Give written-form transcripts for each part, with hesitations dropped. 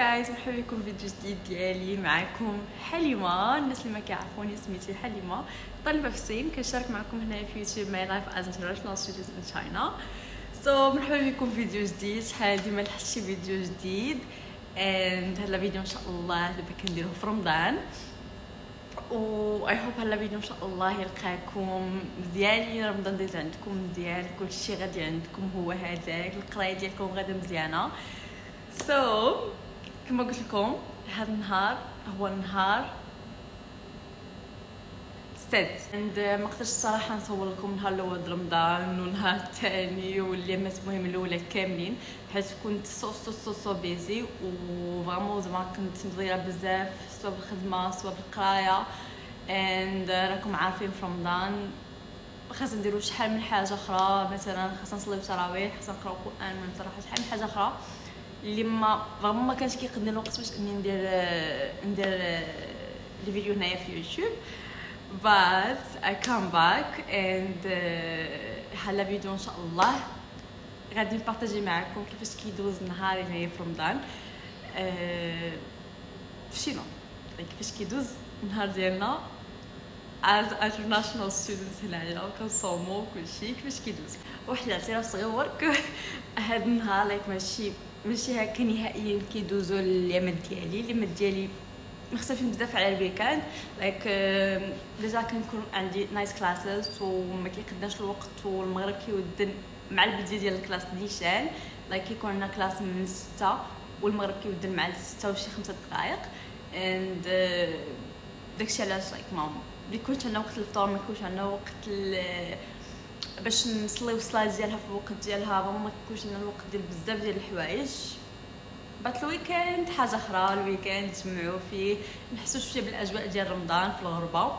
جايز، مرحبا بكم في فيديو جديد ديالي. معكم حليمه. الناس اللي ما كيعرفوني سميتي حليمه، طالبه في الصين، كنشارك معكم هنا في يوتيوب ماي لايف از انترناشونال ستودنت ان تشاينا. مرحبا بكم في فيديو جديد. شحال هادي ما لحقتش شي فيديو جديد، اند هذا الفيديو ان شاء الله دابا كنديروه في رمضان، و اي هوب هلا فيديو ان شاء الله يلقاكم مزيانين. رمضان دايز عندكم مزيان، كلشي غادي عندكم هو هذاك، القرايه ديالكم غادا مزيانه. كما قلت لكم هذا النهار هو النهار السادس، ما قدرتش الصراحه نصور لكم النهار الاول د رمضان والنهار الثاني واليامات المهم الاولى كاملين، حيت كنت سو بيزي و فريمون زعما كنت مزيره بزاف، سواء بالخدمه سواء بالقرايه. راكم عارفين في رمضان خاصنا نديرو شحال من حاجه اخرى، مثلا خاصنا نصليو التراويح، خاصنا نقراو القران، من صراحه شحال من حاجه اخرى اللي ما كانش كيقدر الوقت باش اني ندير الفيديو هنايا في يوتيوب. but I come back and هلا فيديو ان شاء الله غادي نبارطاجي معكم كيفاش كيدوز نهاري هنايا في رمضان، في شنو كيفاش كيدوز النهار ديالنا as international students هنايا، كنصومو كلشي كيفاش كيدوز. واحد الاعتراف صغيور هاد النهار ماشي هكا نهائيا كيدوزو اليامات ديالي مختلفين بزاف على الويكاند. ديجا كنكون عندي نايت كلاسز وما كيقدرش الوقت، والمغرب كيودن مع البدايه ديال الكلاس نيشان، كيكون عندنا كلاس من 6 والمغرب كيودن مع 6 وشي 5 دقائق. داكشي علاش ما بيكونش عندنا وقت الفطور، ما يكونش عندنا وقت باش نصليو الصلاه ديالها في الوقت ديالها، ما كيكونش عندنا الوقت ديال بزاف ديال الحوايج. بات الويكاند حاجه اخرى، الويكاند نتجمعوا فيه نحسوا شويه بالاجواء ديال رمضان في الغربه.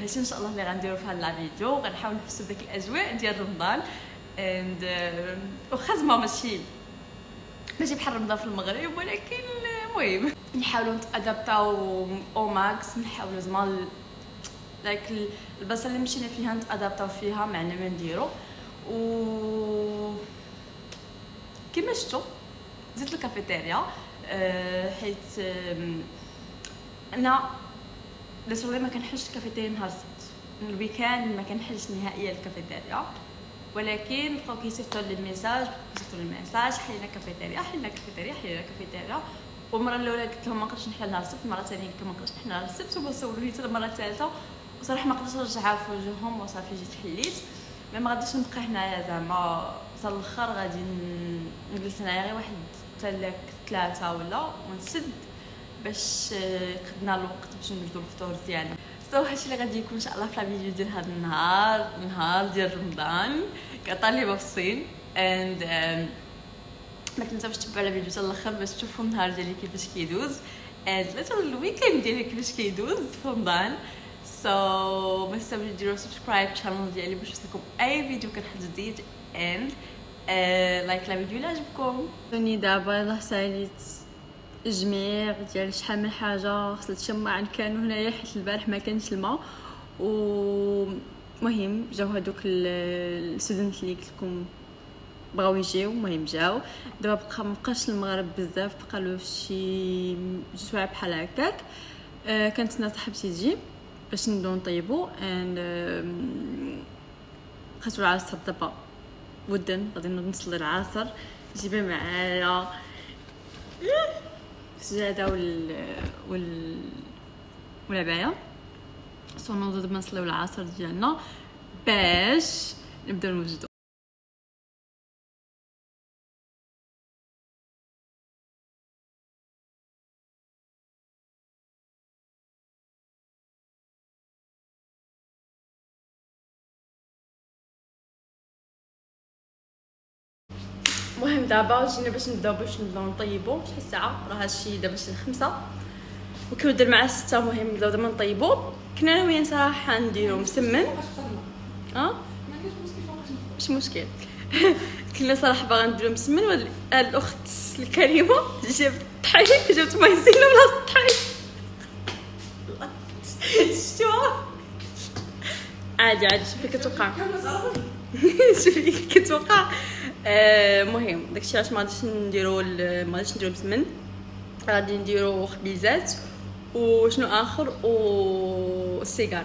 هادشي ان شاء الله اللي غنديرو في هذا الفيديو، غنحاول نحسوا بديك الاجواء ديال رمضان. واخا زعما ماشي بحال رمضان في المغرب، ولكن المهم نحاولوا نتادابتاو او ماكس، نحاولوا زعما البلاصه اللي مشينا فيها نتادابتاو فيها معنا ما نديرو. و كما شفتوا زدت الكافيتيريا، حيت انا لسه ما كنحلش الكافيتيريا نهار السبت، الويكاند ما كنحلش نهائيا الكافيتيريا، ولكن بقاو كيصيفطوا لي الميساج حلينا كافيتيريا. والمره الاولى قلت لهم ما نقدرش نحل نهار السبت، المره الثانيه قلت لهم ما نقدرش نحل نهار السبت، هما سولوني حتى المره الثالثه وصراحه ما قدرتش نرجعها في وجههم، وصافي جيت حليت. ما غاديش نبقى هنايا زعما حتى الاخر، غادي نجلس هنايا غير واحد حتى 3 ولا ونسد باش قدنا الوقت باش نوجدوا الفطور ديالنا. هادشي اللي غادي يكون ان شاء الله في الفيديو ديال هذا النهار ديال رمضان كطالبه في الصين. ما تنساوش تتبعوا الفيديو حتى الاخر باش تشوفوا النهار ديالي كيفاش كيدوز، حتى الويكاند ديالي كيفاش كيدوز في رمضان. ما تنساوش ديروا سبسكرايب للشانل ديالي باش يوصلكم اي فيديو كنحط جديد، and لايك الفيديو اللي عجبكم. راني دابا يلاه ساليت الجميع ديال شحال من حاجه، غسلت شماعن كانوا هنايا حيت البارح ما كانش الماء، ومهم جاو هذوك الستودنت اللي قلت لكم بغاو يجيو، المهم جاو. دابا مابقاش المغرب بزاف، بقى له شي 2 سوايع بحال هكاك. كنتسنى صاحبتي تجي باش نبداو نطيبو، خاطر العصر دابا ودن غادي نصلي العصر. جيبي معايا السجاده والعبايه، نوضو دابا نصليو العصر ديالنا باش نبداو نوجدو. المهم دابا جينا باش نبداو نطيبو. شحال الساعه؟ راه هادشي دابا شي 5 وكيودر مع 6. المهم نبداو دابا نطيبو. كنا ناويين صراحه نديرو مسمن، مش مشكل كنا صراحه باغا نديرو مسمن، وهاد الاخت الكريمه جابت الطحين، جابت مايزينا بلاصه الطحين. شفتوها عادي شوفي كتوقع شوفي كتوقع مهم داكشي علاش ما غاديش نديرو بسمن، غادي نديرو خبيزات وشنو اخر والسيجار.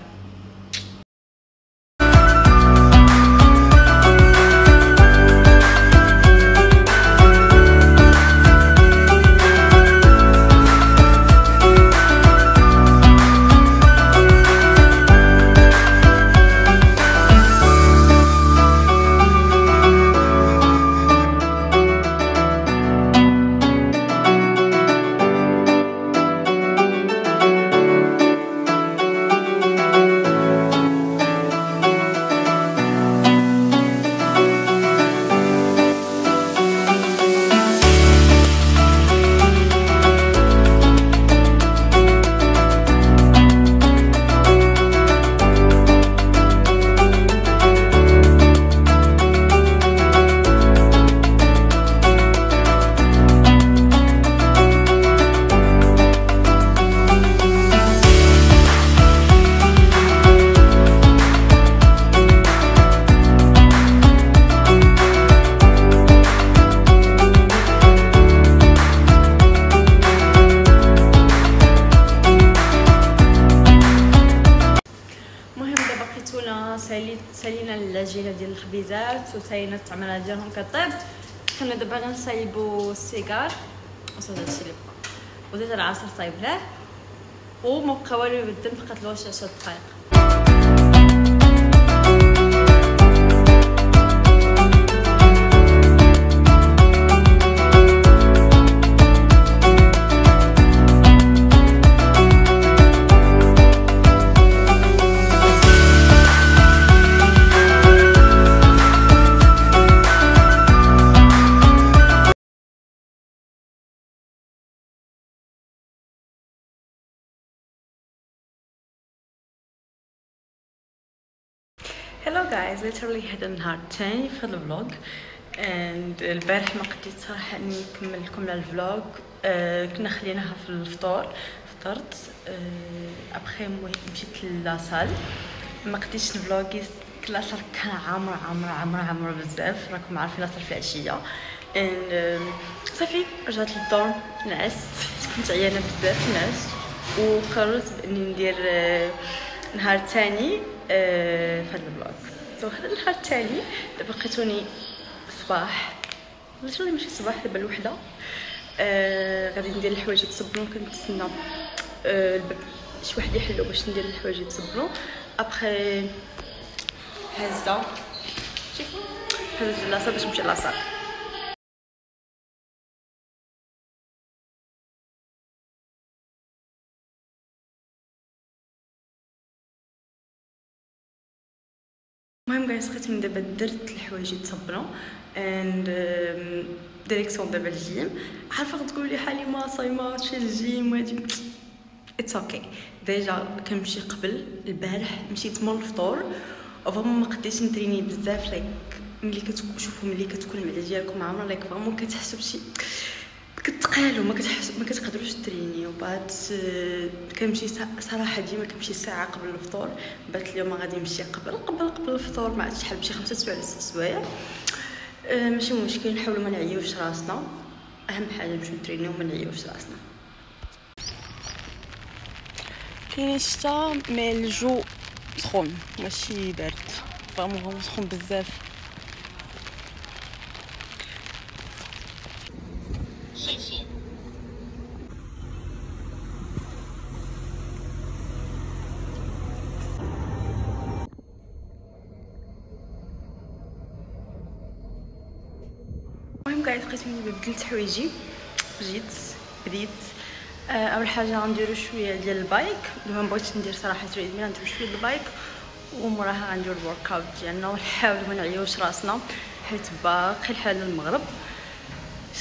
سالينا العجينه ديال الخبيزات وسالينا التعميره ديالهم كطيب. حنا دابا غنصايبوا السيجار وصافي هادشي اللي بقى، وديت العصير صايبناه ومبقى والو يبدل، بقات له 10 دقائق. Hello guys, literally هذا النهار الثاني في هذا الفلوج and البارح ما قديت صراحه اني نكمل لكم الفلوج. كنا خليناها في الفطور، فطرت ابخي مشيت لاصال، ما قديتش الفلوغ. لاصال كان عامر بزاف، راكم عارفين لاصال في العشيه صافي. رجعت للدور نعست، كنت عيانه بزاف نعست، وقررت باني ندير نهار ثاني في هذا الفلوج. هذا النهار الثاني دابا لقيتوني صباح، ليترالي ماشي صباح، دابا الوحده. غادي ندير الحوايج يتصبنوا، كنتسنى شي واحد يحلو باش ندير الحوايج يتصبنوا. ابخي هازه شوفوا هازه لاصال باش نمشي لاصال. المهم جايز لقيتني دابا درت الحوايج يتصبنوا اند ديريكسيون دابا الجيم. عارفه تقول لي حالي ما صايمه شي الجيم وهادي اتس اوكي. ديجا كنمشي قبل البارح مشيت مول الفطور وفريمون ما قديتش نتريني بزاف. لايك ملي كتشوفوا ملي كتكون المعده ديالكم عامره لايك فريمون كتحسوا بشي كتقالوا ما كتقدروش تريني. وبعد كنمشي صراحه ديما كنمشي ساعه قبل الفطور. بات اليوم غادي نمشي قبل الفطور، ما عادش شحال بشي 5 سوايع 6 سوايع. ماشي مشكل، نحاولوا ما نعيوش راسنا، اهم حاجه باش نترينيو ما نعيوش راسنا. كاين الشتا مي الجو سخون ماشي بارد، فريمون سخون بزاف. المهم قاعد لقيتني بدلت حوايجي، بديت اول حاجه غنديرو شويه ديال البايك. ما بغيتش ندير صراحه تريد مي، غنديرو شويه ديال البايك وموراها غنديرو الورك اوت ديالنا ونحاولوا ما نعيوش راسنا حيت باقي الحال المغرب.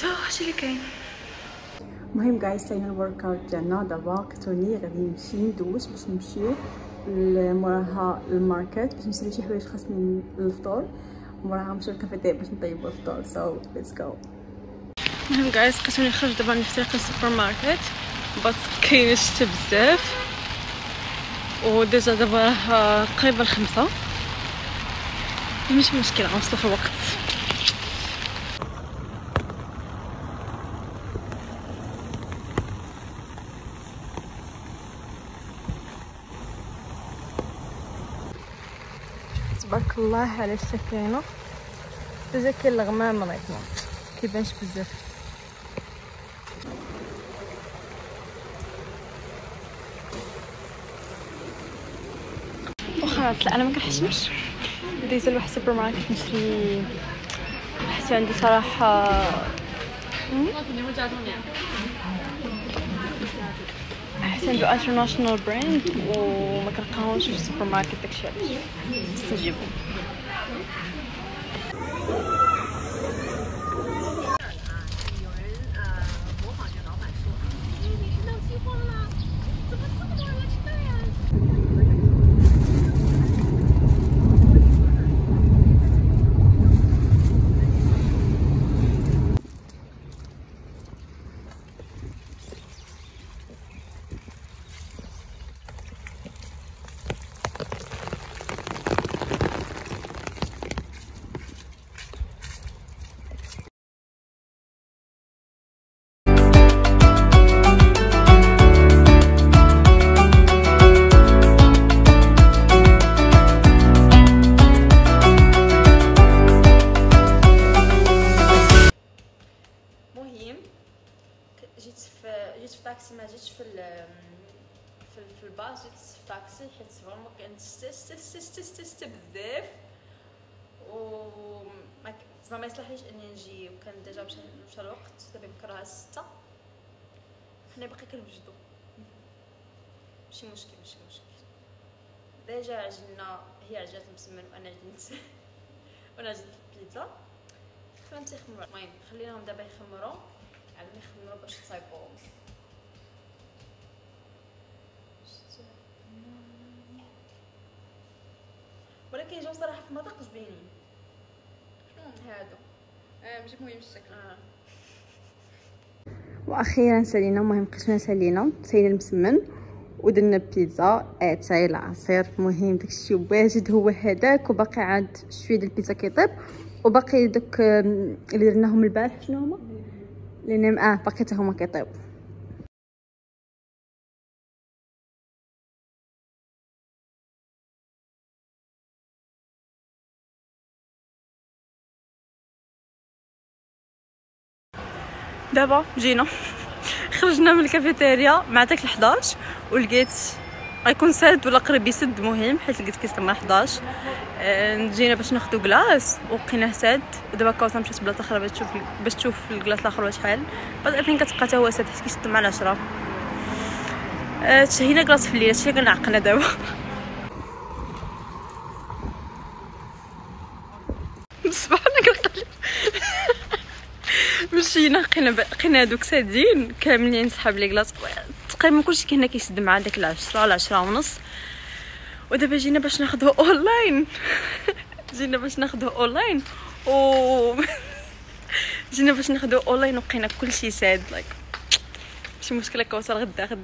هادشي اللي كاين. المهم جايز ساينا الورك اوت ديالنا دابا. كتوني غادي نمشي ندوش باش نمشيو موراها الماركت باش نشري شي حوايج خاصني للفطور، وموراها نمشيو للكافيتيريا باش نطيبوا الفطور. سو ليتس جو. المهم جايز لقيتوني خرج دابا نفترق السوبر ماركت، بس كاين الشتا بزاف وديجا دابا قريبه ل5. مش مشكل غنوصلو في الوقت. تبارك الله على السكينه ديجا كاين الغمام ريتنا كيبانش بزاف. واخا لا انا ما كنحشمش ديزل لواحد السوبر ماركت نشري حيت عندي صراحه حيت عنده انترناشونال براند وما كنلقاهمش في السوبر ماركت داكشي علاش نستجيبهم. جيت في طاكسي ما جيتش في الباص، جيت في طاكسي حيت فريمون كانت شتا بزاف و ما يصلحليش اني نجي وكان ديجا مشى الوقت دابا بكرهها 6 حنا باقي كنوجدو ماشي مشكل ديجا عجلنا هي عجلات المسمن وانا عجلت البيتزا كنت تيخمروا. المهم خليناهم دابا يخمروا عاد ما يخمروا باش تصايبوا. ولكن جاو صراحه في المذاق زوينين. شنو هادو ماشي مهم الشكل. واخيرا سالينا. المهم قسنا سالينا المسمن ودرنا بيتزا اتاي العصير. المهم داكشي واجد هو هذاك، وباقي عاد شويه ديال البيتزا كيطيب، وباقي دوك اللي درناهم البارح شنو هما اللي باقي حتى هما كيطيب. دابا جينا خرجنا من الكافيتيريا مع داك 11 ولقيت غيكون ساد ولا قريب يسد. مهم حيت لقيت كيسد مع 11 جينا باش ناخذ كلاص وبقيناه ساد. ودابا كوثر مشات بلاصه اخرى باش تشوف الكلاص الاخر شحال بعد فين كتبقى حتى هو ساد حيت كيسد مع 10. تشهينا كلاص في الليل هادشي كنعقلنا دابا. سبحان الله مشينا لقينا هادوك سادين كاملين صحاب لي كلاص تقريبا كلشي كان كيسد مع داك 10 ولا 10 ونص. ودابا جينا باش ناخذوه اونلاين جينا باش ناخذوه اونلاين وبقينا كلشي ساد. ماشي مشكله كوثر غدا